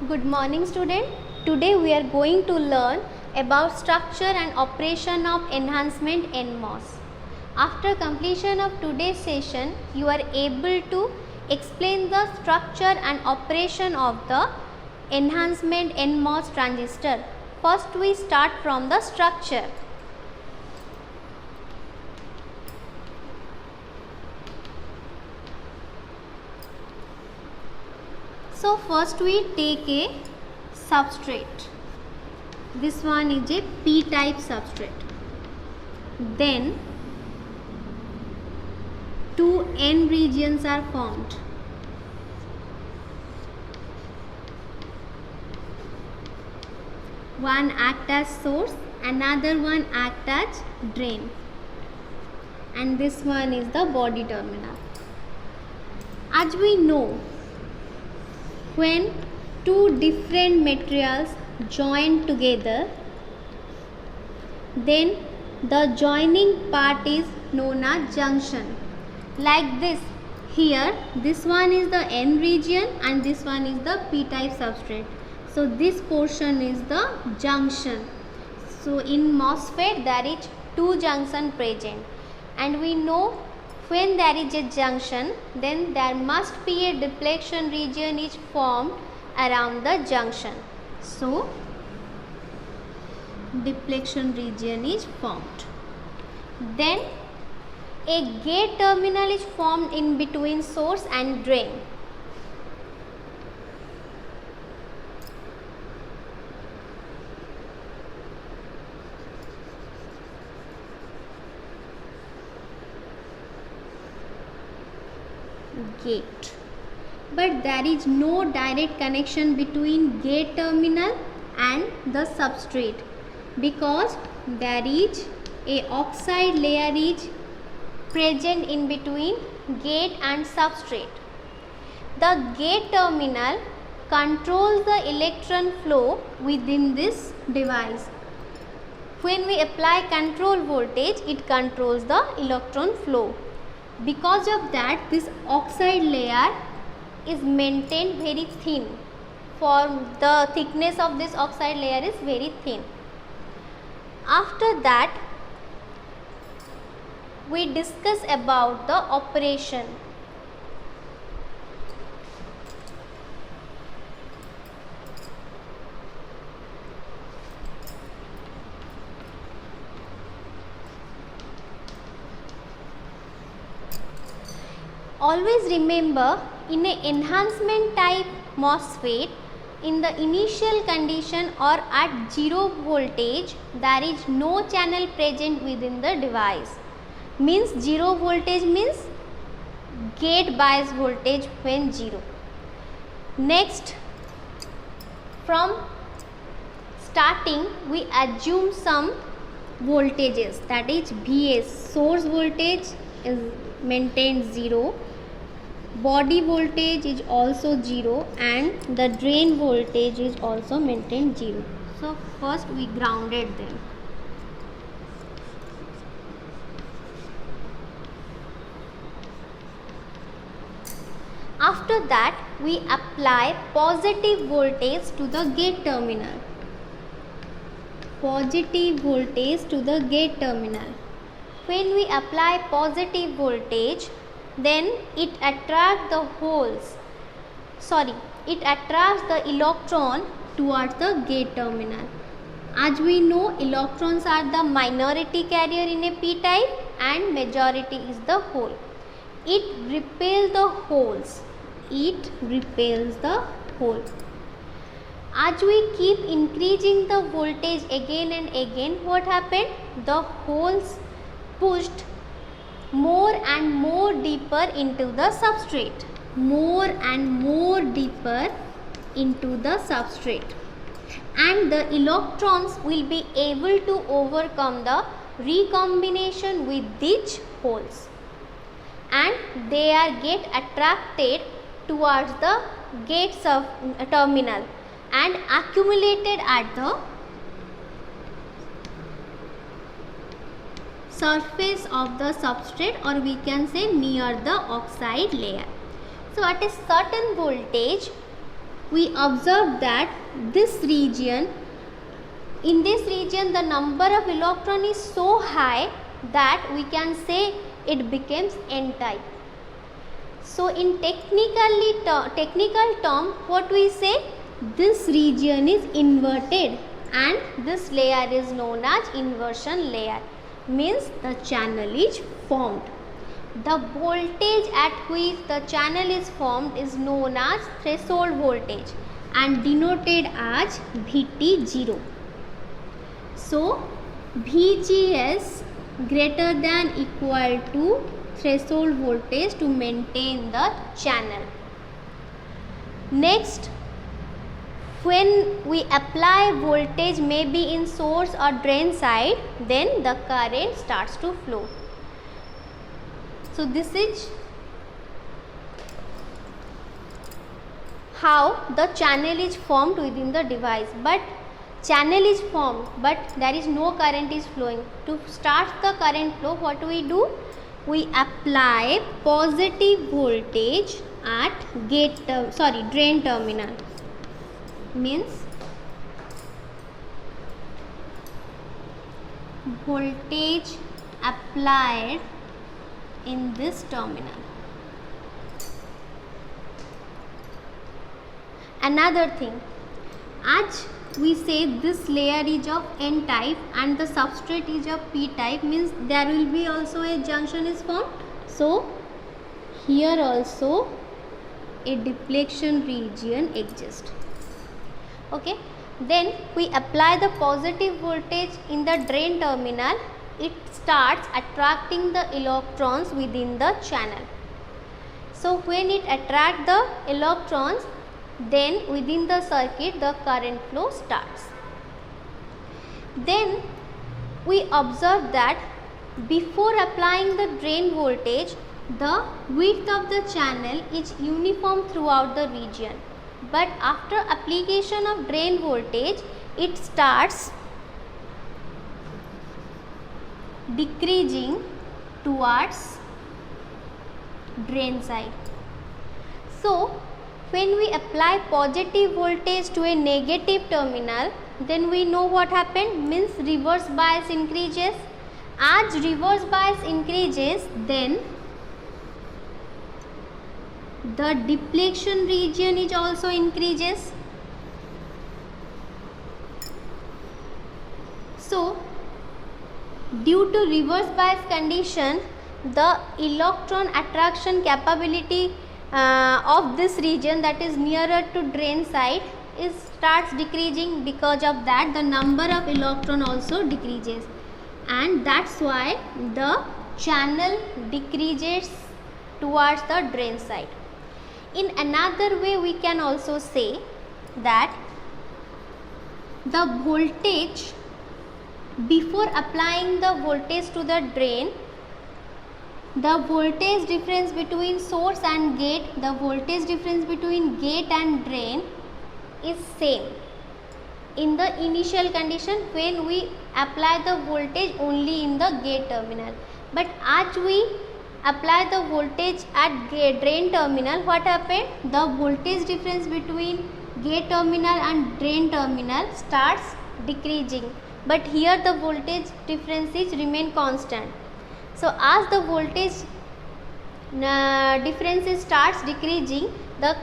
Good morning student. Today we are going to learn about structure and operation of enhancement NMOS. After completion of today's session, you are able to explain the structure and operation of the enhancement NMOS transistor. First we start from the structure. So first we take a substrate. This one is a p-type substrate. Then two n regions are formed. One act as source, another one act as drain, and this one is the body terminal. As we know, when two different materials join together, then the joining part is known as junction. Like this, here this one is the n region and this one is the p-type substrate. So this portion is the junction. So in MOSFET there is two junction present, and we know when there is a junction, then there must be a depletion region is formed around the junction. So depletion region is formed. Then a gate terminal is formed in between source and drain. Gate, but there is no direct connection between gate terminal and the substrate, because there is a oxide layer is present in between gate and substrate. The gate terminal controls the electron flow within this device. When we apply control voltage, it controls the electron flow. Because of that, this oxide layer is maintained very thin. For the thickness of this oxide layer is very thin. After that, we discuss about the operation. Always remember, in an enhancement type MOSFET, in the initial condition or at 0 voltage, there is no channel present within the device. Means 0 voltage means gate bias voltage when 0. Next, from starting we assume some voltages, that is VS, source voltage is maintained 0, body voltage is also 0, and the drain voltage is also maintained 0. So first we grounded them. After that, we apply positive voltage to the gate terminal. Positive voltage to the gate terminal. When we apply positive voltage, then it attracts the electron towards the gate terminal. As we know, electrons are the minority carrier in a p-type and majority is the hole. It repels the holes. As we keep increasing the voltage again and again, what happened? The holes pushed more and more deeper into the substrate. And the electrons will be able to overcome the recombination with these holes, and they get attracted towards the gate terminal and accumulated at the surface of the substrate, or we can say near the oxide layer. So at a certain voltage, we observe that this region, in this region the number of electron is so high that we can say it becomes n-type. So in technical term, what we say, this region is inverted and this layer is known as inversion layer, means the channel is formed. The voltage at which the channel is formed is known as threshold voltage and denoted as Vt0. So Vgs greater than equal to threshold voltage to maintain the channel. Next, when we apply voltage maybe in source or drain side, then the current starts to flow. So this is how the channel is formed within the device, but channel is formed but there is no current is flowing. To start the current flow, what we do? We apply positive voltage at drain terminal, means voltage applied in this terminal. Another thing, as we say this layer is of n type and the substrate is of p type, means there will be also a junction is formed. So here also a deflection region exists. Okay, then we apply the positive voltage in the drain terminal. It starts attracting the electrons within the channel. So when it attracts the electrons, then within the circuit the current flow starts. Then we observe that before applying the drain voltage, the width of the channel is uniform throughout the region, but after application of drain voltage, it starts decreasing towards drain side. So when we apply positive voltage to a negative terminal, then we know what happened, means reverse bias increases. As reverse bias increases, then the deflection region is also increases. So due to reverse bias condition, the electron attraction capability of this region, that is nearer to drain side, starts decreasing. Because of that, the number of electron also decreases, and that's why the channel decreases towards the drain side. In another way, we can also say that the voltage, before applying the voltage to the drain, the voltage difference between source and gate, the voltage difference between gate and drain is same in the initial condition when we apply the voltage only in the gate terminal. But as we apply the voltage at drain terminal, what happened? The voltage difference between gate terminal and drain terminal starts decreasing, but here the voltage differences remain constant. So as the voltage difference starts decreasing, the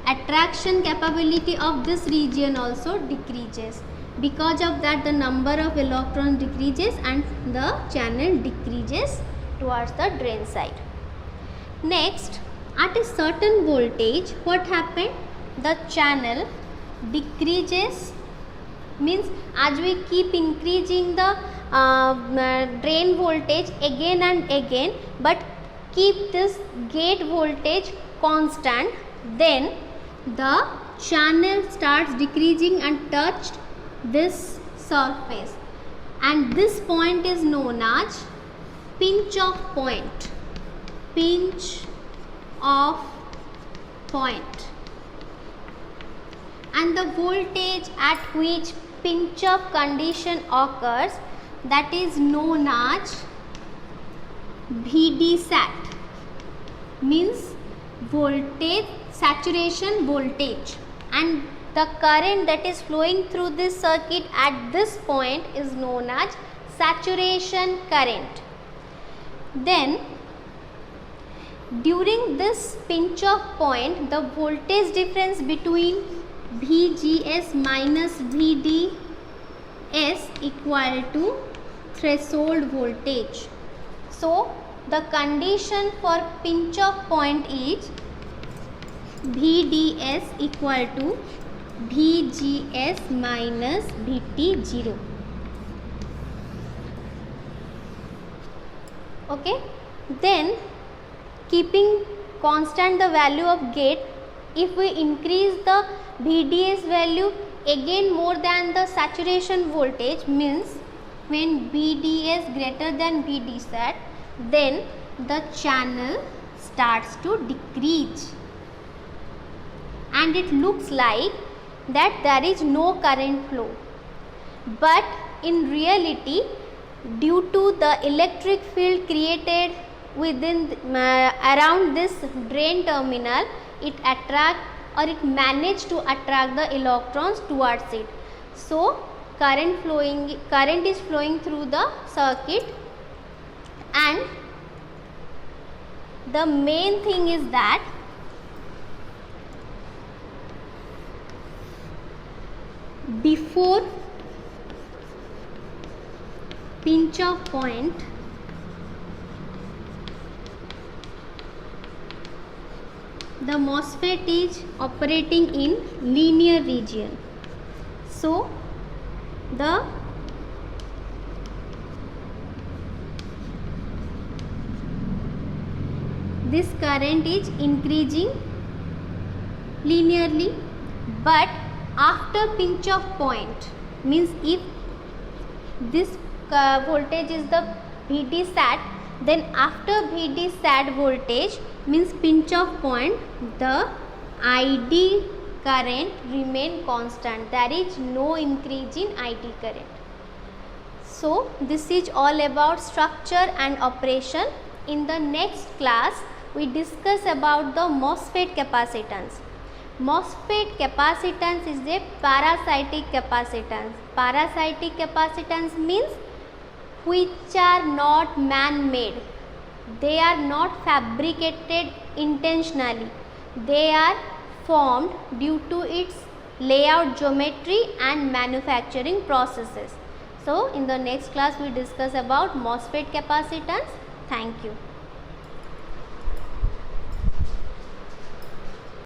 attraction capability of this region also decreases. Because of that, the number of electrons decreases and the channel decreases towards the drain side. Next, at a certain voltage, what happened? The channel decreases, means as we keep increasing the drain voltage again and again, but keep this gate voltage constant, then the channel starts decreasing and touched this surface, and this point is known as pinch off point. Pinch off point. And the voltage at which pinch off condition occurs, that is known as VD sat, means voltage, saturation voltage. and the current that is flowing through this circuit at this point is known as saturation current. Then during this pinch off point, the voltage difference between VGS minus VDS equal to threshold voltage. So the condition for pinch off point is VDS equal to VGS minus VT0. Okay, then keeping constant the value of gate, if we increase the VDS value again more than the saturation voltage, means when VDS greater than VDSat, then the channel starts to decrease and it looks like that there is no current flow. But in reality, due to the electric field created within around this drain terminal, it managed to attract the electrons towards it. So current is flowing through the circuit, and the main thing is that before pinch off point, the MOSFET is operating in linear region. So this current is increasing linearly, but after pinch off point, means if this voltage is the VDSat, then after VDSat voltage means pinch off point, the ID current remain constant. There is no increase in ID current. So this is all about structure and operation. In the next class, we discuss about the MOSFET capacitance. MOSFET capacitance is a parasitic capacitance. Parasitic capacitance means which are not man-made. They are not fabricated intentionally. They are formed due to its layout geometry and manufacturing processes. So in the next class we discuss about MOSFET capacitance. Thank you.